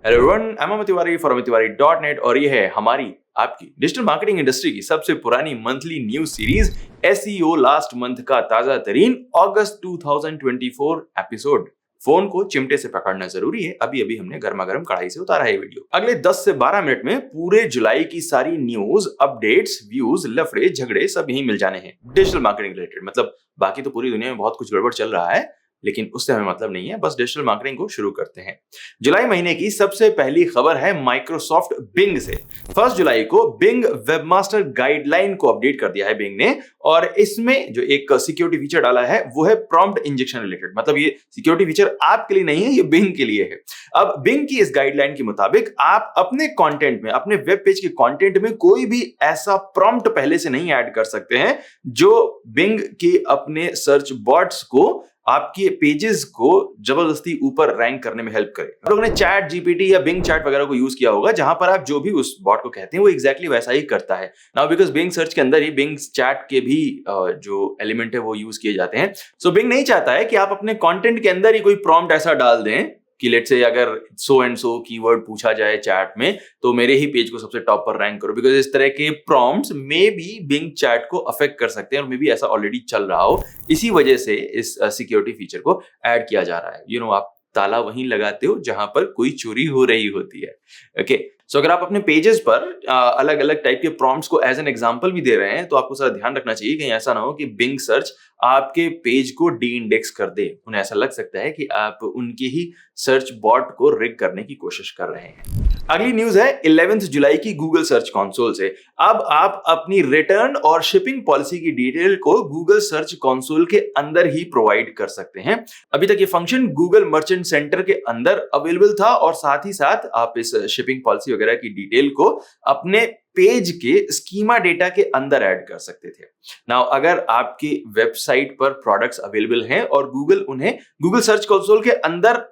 Hello everyone, I am Amit Tiwari from amitttiwari.net और ये है हमारी आपकी डिजिटल मार्केटिंग इंडस्ट्री की सबसे पुरानी monthly news series SEO last month का ताजा तरीन अगस्त 2024 एपिसोड। फोन को चिमटे से पकड़ना जरूरी है, अभी अभी हमने गर्मा गर्म कढ़ाई से उतारा है वीडियो। अगले 10 से 12 मिनट में पूरे जुलाई की सारी न्यूज, अपडेट्स, व्यूज, लफड़े झगड़े सब यहीं मिल जाने हैं डिजिटल मार्केटिंग रिलेटेड। मतलब बाकी तो पूरी दुनिया में बहुत कुछ गड़बड़ चल रहा है, लेकिन उससे हमें मतलब नहीं है। बस डिजिटल मार्केटिंग को शुरू करते हैं। जुलाई महीने की सबसे पहली खबर है माइक्रोसॉफ्ट बिंग से। 1 जुलाई को बिंग वेबमास्टर गाइडलाइन को अपडेट कर दिया है बिंग ने, और इसमें जो एक सिक्योरिटी फीचर डाला है वो है प्रॉम्प्ट इंजेक्शन रिलेटेड। मतलब ये सिक्योरिटी फीचर आपके लिए नहीं है, ये बिंग के लिए है। अब बिंग की इस गाइडलाइन के मुताबिक आप अपने कंटेंट में, अपने वेब पेज के कंटेंट में कोई भी ऐसा प्रॉम्प्ट पहले से नहीं ऐड कर सकते हैं जो बिंग के अपने सर्च बॉट्स को, आपके पेजेस को जबरदस्ती ऊपर रैंक करने में हेल्प करे। आप लोगों ने चैट जीपीटी या बिंग चैट वगैरह को यूज किया होगा, जहां पर आप जो भी उस बॉट को कहते हैं वो एग्जैक्टली वैसा ही करता है। नाउ बिकॉज बिंग सर्च के अंदर ही बिंग चैट के भी जो एलिमेंट है वो यूज किए जाते हैं। सो बिंग नहीं चाहता है कि आप अपने कंटेंट के अंदर ही कोई प्रॉम्प्ट ऐसा डाल दें कि लेट्स से अगर सो एंड सो कीवर्ड पूछा जाए चैट में तो मेरे ही पेज को सबसे टॉप पर रैंक करो। बिकॉज इस तरह के prompts may be being chat को अफेक्ट कर सकते हैं और मे बी ऐसा ऑलरेडी चल रहा हो। इसी वजह से इस सिक्योरिटी फीचर को ऐड किया जा रहा है। आप ताला वहीं लगाते हो जहां पर कोई चोरी हो रही होती है। ओके, सो अगर आप अपने पेजेस पर अलग अलग टाइप के प्रॉम्प्ट्स को एज एन एग्जांपल भी दे रहे हैं तो आपको सारा ध्यान रखना चाहिए कहीं ऐसा ना हो कि बिंग सर्च आपके पेज को डी इंडेक्स कर दे। उन्हें ऐसा लग सकता है कि आप उनके ही सर्च बॉट को रिग करने की कोशिश कर रहे हैं। अगली न्यूज है 11 जुलाई की गूगल सर्च कंसोल से। अब आप अपनी रिटर्न और शिपिंग पॉलिसी की डिटेल को गूगल सर्च कंसोल के अंदर ही प्रोवाइड कर सकते हैं। अभी तक ये फंक्शन गूगल मर्चेंट सेंटर के अंदर अवेलेबल था और साथ ही साथ आप इस शिपिंग पॉलिसी वगैरह की डिटेल को अपने पेज के स्कीमा डेटा के अंदर ऐड कर सकते थे। नाउ अगर आपकी वेबसाइट पर प्रोडक्ट्स अवेलेबल हैं और गूगल उन्हें गूगल सर्च कंसोल के अंदर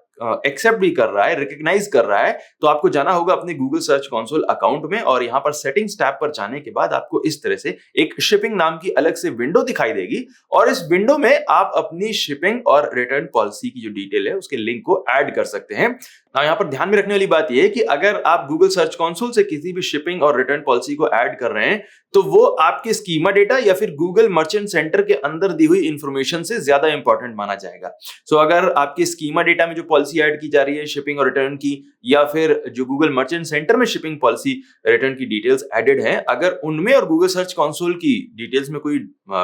एक्सेप्ट भी कर रहा है, रिकॉग्नाइज कर रहा है, तो आपको जाना होगा अपने गूगल सर्च कंसोल अकाउंट में और यहां पर सेटिंग्स टैब पर जाने के बाद आपको इस तरह से एक शिपिंग नाम की अलग से विंडो दिखाई देगी और इस विंडो में आप अपनी शिपिंग और रिटर्न पॉलिसी की जो डिटेल है उसके लिंक को ऐड कर सकते हैं। यहां पर ध्यान में रखने वाली बात यह है कि अगर आप गूगल सर्च कंसोल से किसी भी शिपिंग और रिटर्न पॉलिसी को ऐड कर रहे हैं तो वो आपके स्कीमा डेटा या फिर गूगल मर्चेंट सेंटर के अंदर दी हुई इंफॉर्मेशन से ज्यादा इंपॉर्टेंट माना जाएगा। सो अगर आपके स्कीमा डेटा में जो पॉलिसी ऐड की जा रही है शिपिंग और रिटर्न की, या फिर जो गूगल मर्चेंट सेंटर में शिपिंग पॉलिसी रिटर्न की डिटेल्स एडेड हैं, अगर उनमें और गूगल सर्च कंसोल की डिटेल्स में कोई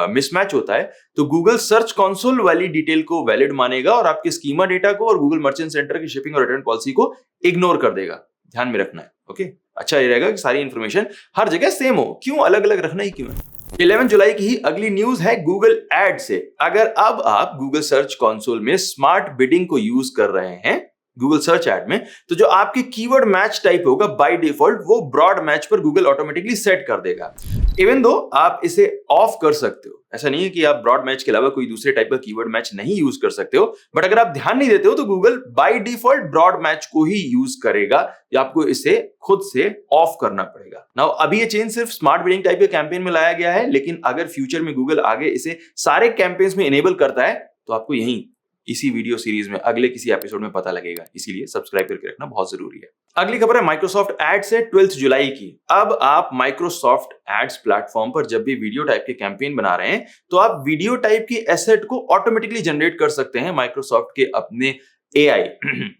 मिसमैच होता है तो गूगल सर्च कंसोल वाली डिटेल को वैलिड मानेगा और आपके स्कीमा डेटा को और गूगल मर्चेंट सेंटर की शिपिंग और रिटर्न पॉलिसी को इग्नोर कर देगा। ध्यान में रखना है। ओके, अच्छा ये रहेगा कि सारी इंफॉर्मेशन हर जगह सेम हो। क्यों अलग अलग रखना ही क्यों है। 11 जुलाई की ही अगली न्यूज है गूगल एड से। अगर अब आप गूगल सर्च कंसोल में स्मार्ट बिडिंग को यूज कर रहे हैं गूगल सर्च एड में, तो जो आपके कीवर्ड मैच टाइप होगा बाय डिफॉल्ट वो ब्रॉड मैच पर गूगल ऑटोमेटिकली सेट कर देगा। इवन दो आप इसे ऑफ कर सकते हो, ऐसा नहीं है कि आप ब्रॉड मैच के अलावा कोई दूसरे टाइप का कीवर्ड मैच नहीं यूज कर सकते हो, बट अगर आप ध्यान नहीं देते हो तो Google by default broad match को ही यूज करेगा या आपको इसे खुद से ऑफ करना पड़ेगा। नाउ अभी ये चेंज सिर्फ स्मार्ट बिडिंग टाइप के कैंपेन में लाया गया है, लेकिन अगर फ्यूचर में गूगल आगे इसे सारे कैंपेन्स में इनेबल करता है तो आपको यहीं इसी वीडियो सीरीज में अगले किसी एपिसोड में पता लगेगा। इसीलिए सब्सक्राइब करके रखना बहुत जरूरी है। अगली खबर है माइक्रोसॉफ्ट एड से 12 जुलाई की। अब आप माइक्रोसॉफ्ट एड्स प्लेटफॉर्म पर जब भी वीडियो टाइप के कैंपेन बना रहे हैं तो आप वीडियो टाइप की एसेट को ऑटोमेटिकली जनरेट कर सकते हैं माइक्रोसॉफ्ट के अपने एआई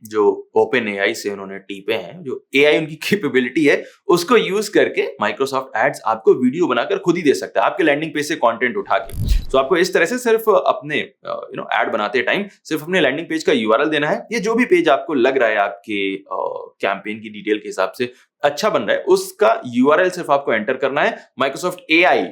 जो ओपन एआई से उन्होंने टीपे हैं, जो एआई उनकी कैपेबिलिटी है उसको यूज करके माइक्रोसॉफ्ट एड्स आपको वीडियो बनाकर खुद ही दे सकता है आपके लैंडिंग पेज से कंटेंट उठा के। तो आपको इस तरह से सिर्फ अपने एड बनाते टाइम सिर्फ अपने लैंडिंग पेज का यूआरएल देना है। ये जो भी पेज आपको लग रहा है आपके कैंपेन की डिटेल के हिसाब से अच्छा बन रहा है उसका यूआरएल सिर्फ आपको एंटर करना है। माइक्रोसॉफ्ट एआई,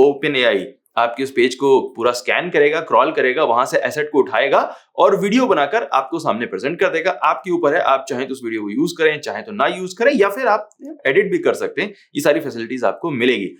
ओपन एआई आपके उस पेज को पूरा स्कैन करेगा, क्रॉल करेगा, वहां से एसेट को उठाएगा और वीडियो बनाकर आपको सामने प्रेजेंट कर देगा। आपके ऊपर है, आप चाहें तो उस वीडियो को यूज करें, चाहें तो ना यूज करें, या फिर आप एडिट भी कर सकते हैं। ये सारी फैसिलिटीज आपको मिलेगी।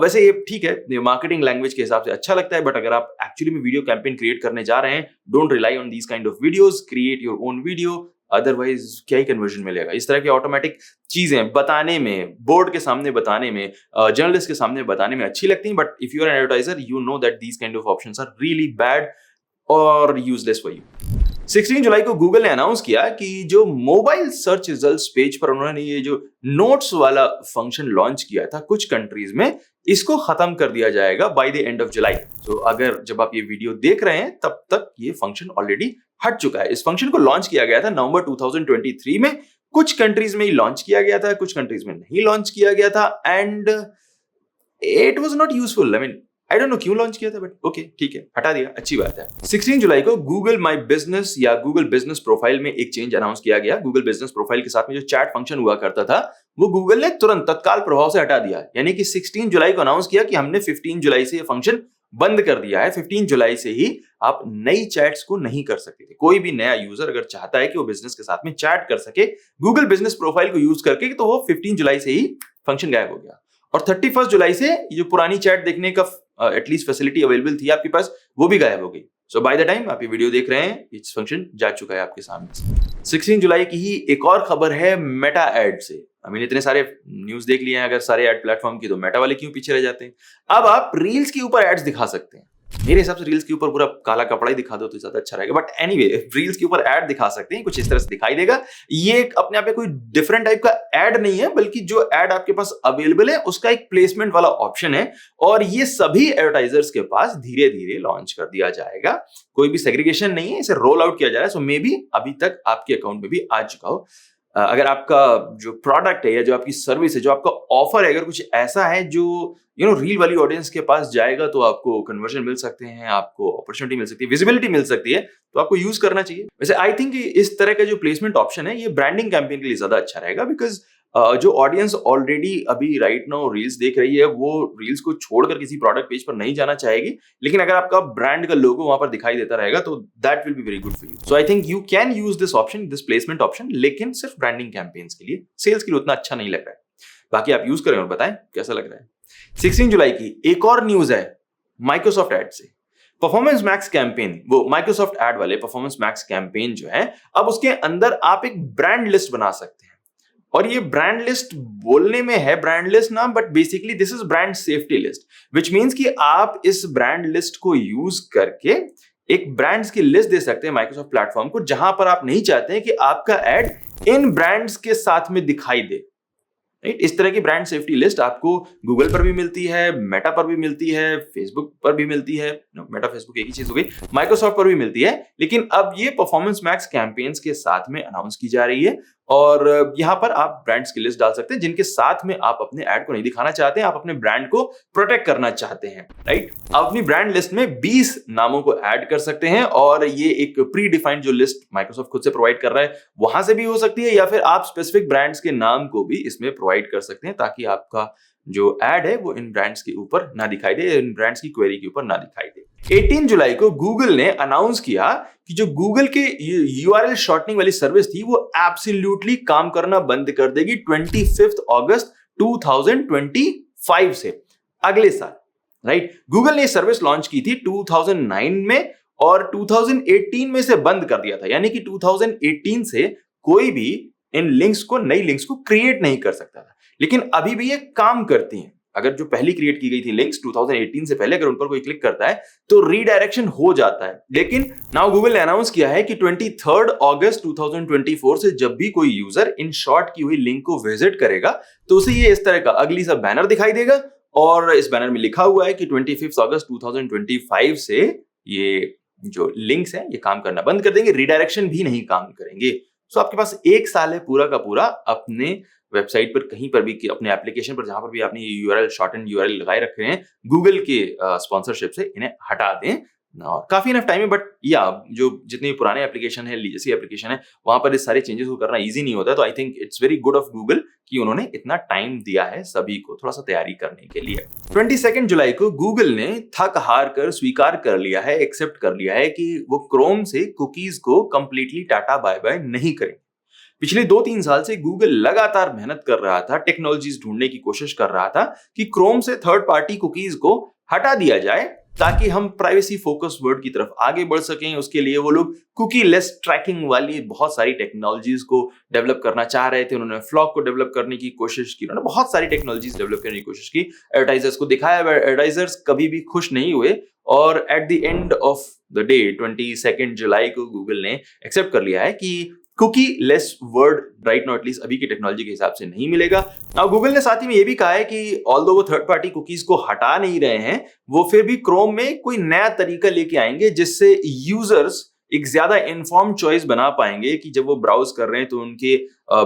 वैसे ये ठीक है, मार्केटिंग लैंग्वेज के हिसाब से अच्छा लगता है, बट अगर आप एक्चुअली में वीडियो कैंपेन क्रिएट करने जा रहे हैं, don't rely on these kind of videos, create your own video. Otherwise क्या ही कन्वर्जन मिलेगा। इस तरह की ऑटोमेटिक चीजें बताने में, बोर्ड के सामने बताने में, जर्नलिस्ट के सामने बताने में अच्छी लगती हैं, but if you are an advertiser you know that these kind of options are really bad और यूजलेस फॉर यू। 16 जुलाई को गूगल ने अनाउंस किया कि जो मोबाइल सर्च रिजल्ट्स पेज पर उन्होंने ये जो नोट्स वाला फंक्शन लॉन्च किया था कुछ कंट्रीज में, इसको खत्म कर दिया जाएगा by the end of July. तो अगर जब आप ये वीडियो देख रहे हैं तब तक ये फंक्शन ऑलरेडी हट चुका है। इस फंक्शन को लॉन्च किया गया था नवंबर 2023 में, कुछ कंट्रीज में ही लॉन्च किया गया था, कुछ कंट्रीज में नहीं लॉन्च किया गया था, and it was not useful. I don't know क्यों लॉन्च किया था, बट ओके ठीक है, हटा दिया, अच्छी बात है। 16 जुलाई को गूगल माई बिजनेस या गूगल बिजनेस प्रोफाइल में एक चेंज अनाउंस किया गया। गूगल बिजनेस प्रोफाइल के साथ में जो चैट फंक्शन हुआ करता था वो गूगल ने तुरंत तत्काल प्रभाव से हटा दिया। यानी कि 16 जुलाई को अनाउंस किया कि हमने 15 जुलाई से ये फंक्शन बंद कर दिया है। 15 जुलाई से ही आप नई चैट्स को नहीं कर सकते थे। कोई भी नया यूजर अगर चाहता है कि वो बिजनेस के साथ में चैट कर सके गूगल बिजनेस प्रोफाइल को यूज करके, तो वो 15 जुलाई से ही फंक्शन गायब हो गया। और 31 जुलाई से जो पुरानी चैट देखने का एटलीस्ट फैसिलिटी अवेलेबल थी आपके पास, वो भी गायब हो गई। सो बाय द टाइम आप ये वीडियो देख रहे हैं, ये फंक्शन जा चुका है आपके सामने। 16 जुलाई की ही एक और खबर है मेटा एड से। इतने सारे न्यूज देख लिए हैं अगर सारे एड प्लेटफॉर्म की, तो मेटा वाले क्यों पीछे रह जाते हैं। अब आप रील्स के ऊपर एड्स दिखा सकते हैं। मेरे हिसाब से रील्स के ऊपर पूरा काला कपड़ा ही दिखा दो तो ज्यादा अच्छा रहेगा, बट एनीवे रील्स के ऊपर ऐड दिखा सकते हैं, कुछ इस तरह से दिखाई देगा। ये अपने आप में कोई डिफरेंट टाइप का ऐड नहीं है, बल्कि जो ऐड आपके पास अवेलेबल है उसका एक प्लेसमेंट वाला ऑप्शन है, और ये सभी एडवर्टाइजर्स के पास धीरे धीरे लॉन्च कर दिया जाएगा। कोई भी सेग्रीगेशन नहीं है, इसे रोल आउट किया जा रहा है। सो मे बी अभी तक आपके अकाउंट में भी आ चुका हो। अगर आपका जो प्रोडक्ट है या जो आपकी सर्विस है, जो आपका ऑफर है, अगर कुछ ऐसा है जो रील वाली ऑडियंस के पास जाएगा, तो आपको कन्वर्जन मिल सकते हैं, आपको अपॉर्चुनिटी मिल सकती है, विजिबिलिटी मिल सकती है, तो आपको यूज करना चाहिए। वैसे आई थिंक इस तरह का जो प्लेसमेंट ऑप्शन है ये ब्रांडिंग कैंपेन के लिए ज्यादा अच्छा रहेगा, बिकॉज जो ऑडियंस ऑलरेडी अभी राइट नाउ रील्स देख रही है वो रील्स को छोड़कर किसी प्रोडक्ट पेज पर नहीं जाना चाहेगी, लेकिन अगर आपका ब्रांड का लोगो वहां पर दिखाई देता रहेगा तो that will be very good for you. So I think you can use this option, this placement option, लेकिन सिर्फ ब्रांडिंग कैंपेन्स के लिए, सेल्स के लिए उतना अच्छा नहीं लग रहा है। बाकी आप यूज करें और बताएं कैसा लग रहा है। 16 जुलाई की एक और न्यूज है माइक्रोसॉफ्ट एड से। परफॉर्मेंस मैक्स कैंपेन, वो माइक्रोसॉफ्ट एड वाले परफॉर्मेंस मैक्स कैंपेन जो है, अब उसके अंदर आप एक ब्रांड लिस्ट बना सकते हैं। और ये ब्रांड लिस्ट बोलने में है ब्रांड लिस्ट नाम, but basically this is brand safety list, which means कि आप इस ब्रांड लिस्ट को यूज करके एक ब्रांड्स की लिस्ट दे सकते हैं माइक्रोसॉफ्ट प्लेटफॉर्म को, जहां पर आप नहीं चाहते हैं कि आपका एड इन ब्रांड्स के साथ में दिखाई दे। राइट, इस तरह की ब्रांड सेफ्टी लिस्ट आपको गूगल पर भी मिलती है, मेटा पर भी मिलती है, फेसबुक पर भी मिलती है। मेटा फेसबुक एक ही चीज हो गई, माइक्रोसॉफ्ट पर भी मिलती है, लेकिन अब ये परफॉर्मेंस मैक्स कैंपेन्स के साथ में अनाउंस की जा रही है। और यहां पर आप ब्रांड्स की लिस्ट डाल सकते हैं जिनके साथ में आप अपने ऐड को नहीं दिखाना चाहते हैं, आप अपने ब्रांड को प्रोटेक्ट करना चाहते हैं। राइट, आप अपनी ब्रांड लिस्ट में 20 नामों को ऐड कर सकते हैं, और ये एक प्री डिफाइंड जो लिस्ट माइक्रोसॉफ्ट खुद से प्रोवाइड कर रहा है वहां से भी हो सकती है, या फिर आप स्पेसिफिक ब्रांड्स के नाम को भी इसमें प्रोवाइड कर सकते हैं, ताकि आपका जो एड है वो इन ब्रांड्स के ऊपर ना दिखाई दे, इन ब्रांड्स की क्वेरी के ऊपर ना दिखाई दे। 18 जुलाई को गूगल ने अनाउंस किया कि जो गूगल के यूआरएल शॉर्टनिंग वाली सर्विस थी वो एब्सोल्युटली काम करना बंद कर देगी 25 अगस्त 2025 से, अगले साल। राइट, गूगल ने सर्विस लॉन्च की थी 2009 में और 2018 में से बंद कर दिया था। यानी कि 2018 से कोई भी इन लिंक्स को, नई लिंक्स को क्रिएट नहीं कर सकता था, लेकिन अभी भी ये काम करती हैं। अगर जो पहली क्रिएट की गई थी लिंक्स 2018 से पहले, अगर उन पर कोई क्लिक करता है तो रीडायरेक्शन हो जाता है। लेकिन नाउ गूगल ने अनाउंस किया है कि 23 अगस्त 2024 से जब भी कोई यूजर इन शॉर्ट की हुई लिंक को विजिट करेगा तो उसे ये इस तरह का अगली सा बैनर दिखाई देगा, और इस बैनर में लिखा हुआ है कि 25 अगस्त 2025 से ये जो लिंक्स हैं ये काम करना बंद कर देंगे, रीडायरेक्शन भी नहीं काम करेंगे। सो आपके पास एक साल है पूरा का पूरा अपने वेबसाइट पर, कहीं पर भी, अपने एप्लीकेशन पर, जहां पर भी आपने यूआरएल, शॉर्टन यूआरएल लगाए रखे हैं, गूगल के स्पॉन्सरशिप से इन्हें हटा दें। और काफी इनफ टाइम है, बट या जो जितने पुराने एप्लीकेशन है, लीजेसी एप्लीकेशन है, वहां पर इस सारे चेंजेस को करना इजी नहीं होता है। तो I think it's very good of Google कि उन्होंने इतना टाइम दिया है सभी को थोड़ा सा तैयारी करने के लिए। 22 जुलाई को गूगल ने थक हार कर स्वीकार कर लिया है, एक्सेप्ट कर लिया है कि वो क्रोम से कुकीज को कंप्लीटली टाटा बाय बाय नहीं करेंगे। पिछले 2-3 साल से गूगल लगातार मेहनत कर रहा था, टेक्नोलॉजीज ढूंढने की कोशिश कर रहा था कि क्रोम से थर्ड पार्टी कुकीज को हटा दिया जाए ताकि हम प्राइवेसी फोकस वर्ल्ड की तरफ आगे बढ़ सकें। उसके लिए वो लोग कुकी लेस ट्रैकिंग वाली बहुत सारी टेक्नोलॉजीज को डेवलप करना चाह रहे थे। उन्होंने फ्लॉग को डेवलप करने की कोशिश की, उन्होंने बहुत सारी टेक्नोलॉजीज डेवलप करने की कोशिश की, एडवर्टाइजर्स को दिखाया। एडवर्टाइजर्स कभी भी खुश नहीं हुए और at the end of the day 22 जुलाई को गूगल ने एक्सेप्ट कर लिया है कि cookieless world right not least अभी की टेक्नोलॉजी के हिसाब से नहीं मिलेगा। अब गूगल ने साथ ही में ये भी कहा है कि ऑल्दो वो थर्ड पार्टी कुकीज को हटा नहीं रहे हैं, वो फिर भी क्रोम में कोई नया तरीका लेके आएंगे जिससे यूजर्स एक ज्यादा इन्फॉर्म चॉइस बना पाएंगे कि जब वो ब्राउज कर रहे हैं तो उनके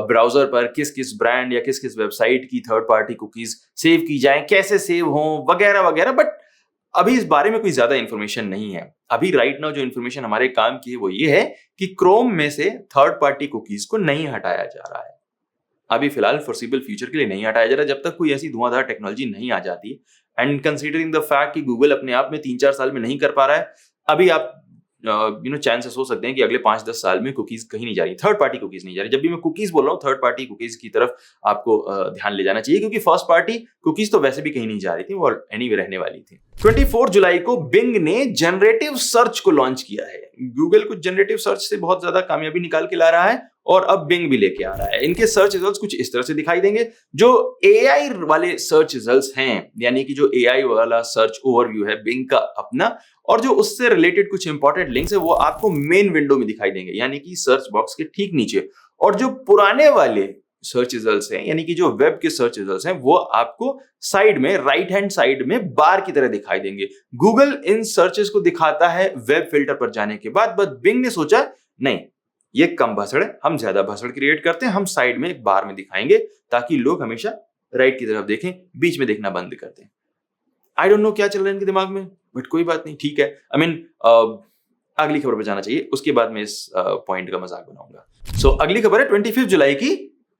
ब्राउजर पर किस किस ब्रांड या किस किस वेबसाइट की थर्ड पार्टी कुकीज सेव की जाए, कैसे सेव हों, वगैरह वगैरह। बट अभी इस बारे में कोई ज्यादा इंफॉर्मेशन नहीं है। अभी राइट नाउ जो इंफॉर्मेशन हमारे काम की है वो ये है कि क्रोम में से थर्ड पार्टी कुकीज को नहीं हटाया जा रहा है। अभी फिलहाल फॉरसिबल फ्यूचर के लिए नहीं हटाया जा रहा जब तक कोई ऐसी धुआंधार टेक्नोलॉजी नहीं आ जाती। एंड कंसीडरिंग द फैक्ट कि गूगल अपने आप में 3-4 साल में नहीं कर पा रहा है, अभी आप चांसेस हो सकते हैं कि अगले 5-10 साल में कुकीज कहीं नहीं जा रही, थर्ड पार्टी कुकीज नहीं जा रही। जब भी मैं कुकीज बोल रहा हूँ, थर्ड पार्टी कुकीज की तरफ आपको ध्यान ले जाना चाहिए, क्योंकि फर्स्ट पार्टी कुकीज तो वैसे भी कहीं नहीं जा रही थी, वो एनीवे रहने वाली थी। 24 जुलाई को बिंग ने जनरेटिव सर्च को लॉन्च किया है। गूगल कुछ जनरेटिव सर्च से बहुत ज्यादा कामयाबी निकाल के ला रहा है और अब बिंग भी लेके आ रहा है। इनके सर्च रिजल्ट्स कुछ इस तरह से दिखाई देंगे। जो एआई वाले सर्च रिजल्ट्स हैं, यानी कि जो एआई वाला सर्च ओवरव्यू है बिंग का अपना, और जो उससे रिलेटेड कुछ इंपॉर्टेंट लिंक्स है, वो आपको मेन विंडो में दिखाई देंगे, यानी कि सर्च बॉक्स के ठीक नीचे। और जो पुराने वाले सर्च रिजल्ट्स हैं, यानी कि जो वेब के सर्च रिजल्ट्स हैं, वो आपको साइड में, राइट हैंड साइड में बार की तरह दिखाई देंगे। गूगल इन सर्चेस को दिखाता है वेब फिल्टर पर जाने के बाद, बट बिंग ने सोचा नहीं, ये कम भसड़ है, हम ज्यादा भसड़ क्रिएट करते हैं, हम साइड में एक बार में दिखाएंगे ताकि लोग हमेशा राइट की तरफ देखें, बीच में देखना बंद कर दें। आई डोंट नो क्या चल रहा है इनके दिमाग में, बट कोई बात नहीं, ठीक है। आई मीन अगली खबर पर जाना चाहिए, उसके बाद मैं इस पॉइंट का मजाक बनाऊंगा। सो अगली खबर है 25 जुलाई की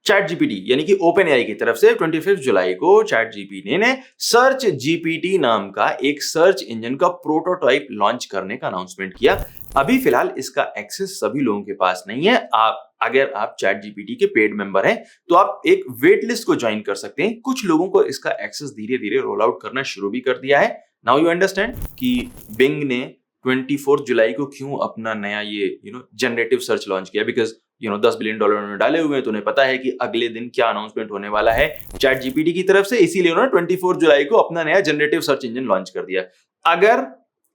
चैट जीपीटी, यानी कि ओपन एआई की तरफ से 25 जुलाई को चैट जीपीटी ने सर्च जीपीटी नाम का एक सर्च इंजन का प्रोटोटाइप लॉन्च करने का अनाउंसमेंट किया। अभी फिलहाल इसका एक्सेस सभी लोगों के पास नहीं है। अगर आप चैट जीपीटी के पेड मेंबर हैं तो आप एक वेट लिस्ट को ज्वाइन कर सकते हैं। कुछ लोगों को इसका एक्सेस धीरे धीरे रोल आउट करना शुरू भी कर दिया है। नाउ यू अंडरस्टैंड कि बिंग ने 24 जुलाई को क्यों अपना नया ये जनरेटिव सर्च लॉन्च किया, बिकॉज $10 बिलियन उन्होंने डाले हुए हैं, तो उन्हें पता है कि अगले दिन क्या अनाउंसमेंट होने वाला है चैट जीपीटी की तरफ से, इसीलिए उन्होंने 24 जुलाई को अपना नया जनरेटिव सर्च इंजन लॉन्च कर दिया। अगर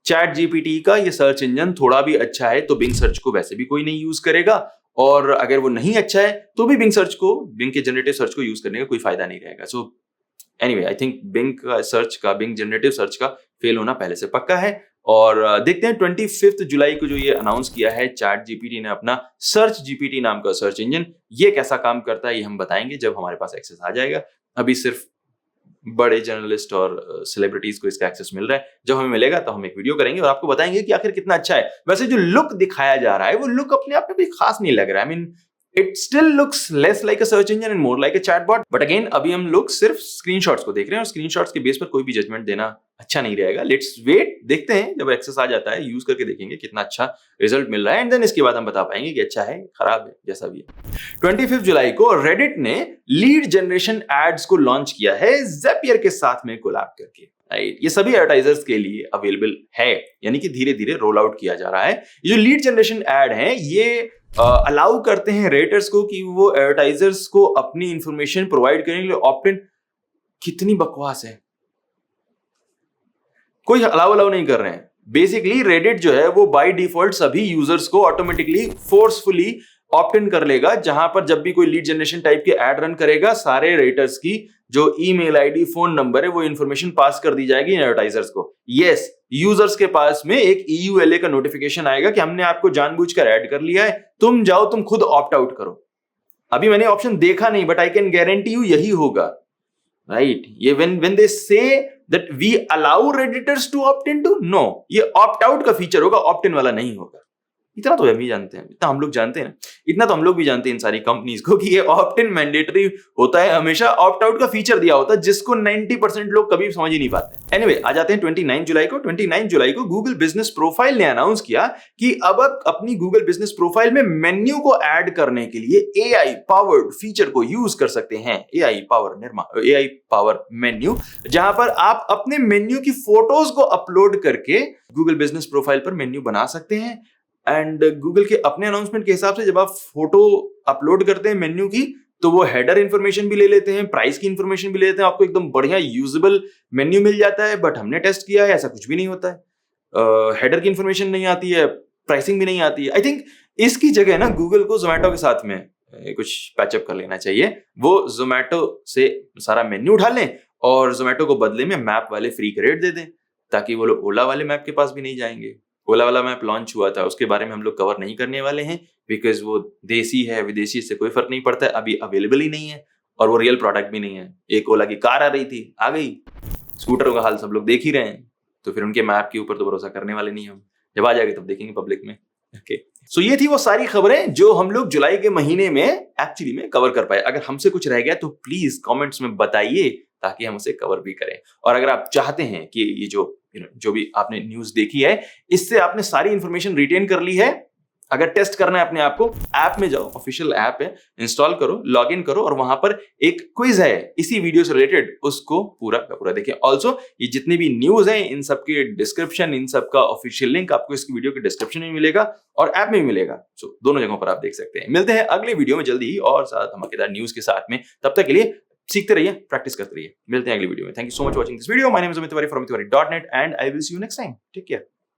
चैट जीपीटी का ये सर्च इंजन थोड़ा भी अच्छा है तो बिंग सर्च को वैसे भी कोई नहीं यूज करेगा, और अगर वो नहीं अच्छा है तो भी बिंग के जनरेटिव सर्च को यूज करने का कोई फायदा नहीं रहेगा। So anyway, I think Bing generative search का फेल होना पहले से पक्का है। और देखते हैं 25 जुलाई को जो ये अनाउंस किया है चैट जीपीटी ने अपना सर्च जीपीटी नाम का सर्च इंजन, ये कैसा काम करता है ये हम बताएंगे जब हमारे पास एक्सेस आ जाएगा। अभी सिर्फ बड़े जर्नलिस्ट और सेलिब्रिटीज को इसका एक्सेस मिल रहा है। जब हमें मिलेगा तो हम एक वीडियो करेंगे और आपको बताएंगे कि आखिर कितना अच्छा है। वैसे जो लुक दिखाया जा रहा है वो लुक अपने आप में भी खास नहीं लग रहा है। I mean it still looks less like a search engine and more like a chatbot. But again, अभी हम लोग सिर्फ स्क्रीनशॉट्स को देख रहे हैं और स्क्रीनशॉट्स के बेस पर कोई भी जजमेंट देना अच्छा नहीं रहेगा। लेट्स वेट, देखते हैं जब एक्सेस आ जाता है, यूज करके देखेंगे कितना अच्छा रिजल्ट मिल रहा है, एंड देन इसके बाद हम बता पाएंगे कि अच्छा है, खराब है, जैसा भी है। 25 जुलाई को रेडिट ने लीड जनरेशन एड्स को लॉन्च किया है ज़ेपियर के साथ में कोलैब करके। राइट, ये सभी एडवर्टाइजर्स के लिए अवेलेबल है, यानी कि धीरे धीरे रोल आउट किया जा रहा है। ये जो लीड जनरेशन एड है, ये अलाउ करते हैं रेटर्स को कि वो एडवर्टाइजर्स को अपनी इंफॉर्मेशन प्रोवाइड करने के लिए ऑप्ट इन। कितनी बकवास है, कोई अलाउ नहीं कर रहे हैं। बेसिकली रेडिट जो है वो बाय डिफॉल्ट सभी यूजर्स को ऑटोमेटिकली फोर्सफुली ऑप्ट इन कर लेगा, जहां पर जब भी कोई लीड जनरेशन टाइप के एड रन करेगा, सारे रेटर्स की जो ईमेल आईडी, फोन नंबर है, वो इंफॉर्मेशन पास कर दी जाएगी एडवर्टाइजर्स को। यस, यूजर्स के पास में एक EULA का नोटिफिकेशन आएगा कि हमने आपको जानबूझकर ऐड कर लिया है, तुम जाओ, तुम खुद ऑप्ट आउट करो। अभी मैंने ऑप्शन देखा नहीं, but I can guarantee you यही होगा। राइट, ये when they say that we allow redditors to opt into, no, ये opt out का फीचर होगा, opt in वाला नहीं होगा। इतना तो हम ही जानते हैं, इतना हम लोग जानते हैं ना, इतना तो हम लोग भी जानते हैं इन सारी कंपनीज को कि ये ऑप्ट इन मैंडेटरी होता है, हमेशा ऑप्ट आउट का फीचर दिया होता है जिसको 90% लोग कभी समझ ही नहीं पाते। एनीवे, आ जाते हैं 29 जुलाई को। 29 जुलाई को गूगल बिजनेस प्रोफाइल ने अनाउंस किया कि अब आप अपनी गूगल बिजनेस प्रोफाइल में मेन्यू को ऐड करने के लिए एआई पावर्ड फीचर को यूज कर सकते हैं। एआई पावर मेन्यू, जहां पर आप अपने मेन्यू की फोटोज को अपलोड करके गूगल बिजनेस प्रोफाइल पर मेन्यू बना सकते हैं। एंड गूगल के अपने अनाउंसमेंट के हिसाब से जब आप फोटो अपलोड करते हैं मेन्यू की, तो वो हेडर इंफॉर्मेशन भी ले लेते हैं, प्राइस की इंफॉर्मेशन भी ले लेते हैं, आपको एकदम बढ़िया यूजेबल मेन्यू मिल जाता है। बट हमने टेस्ट किया है, ऐसा कुछ भी नहीं होता है। हेडर की इंफॉर्मेशन नहीं आती है, प्राइसिंग भी नहीं आती है। आई थिंक इसकी जगह ना गूगल को जोमेटो के साथ में कुछ पैचअप कर लेना चाहिए। वो जोमेटो से सारा मेन्यू उठा लें और जोमेटो को बदले में मैप वाले फ्री क्रेडिट दे दें, ताकि वो लोग ओला वाले मैप के पास भी नहीं जाएंगे। ओला वाला मैप लॉन्च हुआ था, उसके बारे में हम लोग कवर नहीं करने वाले हैं, बिकॉज वो देसी है, विदेशी से कोई फर्क नहीं पड़ता है, अभी अवेलेबल ही नहीं है और वो रियल प्रोडक्ट भी नहीं है। एक ओला की कार आ रही थी, आ गई, स्कूटरों का हाल सब लोग देख ही रहे हैं, तो फिर उनके मैप के ऊपर तो भरोसा करने वाले नहीं हम। जब आ जाएगी तब देखेंगे पब्लिक में। ओके, सो ये थी वो सारी खबरें जो हम लोग जुलाई के महीने में एक्चुअली में कवर कर पाए। अगर हमसे कुछ रह गया तो प्लीज कमेंट्स में बताइए, ताकि हम उसे कवर भी करें। और अगर आप चाहते हैं कि ये जो भी आपने न्यूज देखी है, इससे आपने सारी इंफॉर्मेशन रिटेन कर ली है, अगर टेस्ट करना है अपने आप को, ऐप में जाओ, ऑफिशियल ऐप है, इंस्टॉल करो, लॉग इन करो और वहां पर एक क्विज है इसी वीडियो से रिलेटेड, उसको पूरा का पूरा देखिए। ऑल्सो ये जितनी भी न्यूज है, इन सब के डिस्क्रिप्शन, इन सब का ऑफिशियल लिंक आपको इस वीडियो के डिस्क्रिप्शन में मिलेगा और ऐप में भी मिलेगा। सो दोनों जगहों पर आप देख सकते हैं। मिलते हैं अगले वीडियो में जल्दी ही और साथ धमाकेदार न्यूज के साथ में। तब तक के लिए सीखते रहिए, प्रैक्टिस करते रहिए। मिलते हैं अगली वीडियो में। Thank you so much watching this video. My name is Amit Tiwari from tiwari.net and I will see you next time. Take care.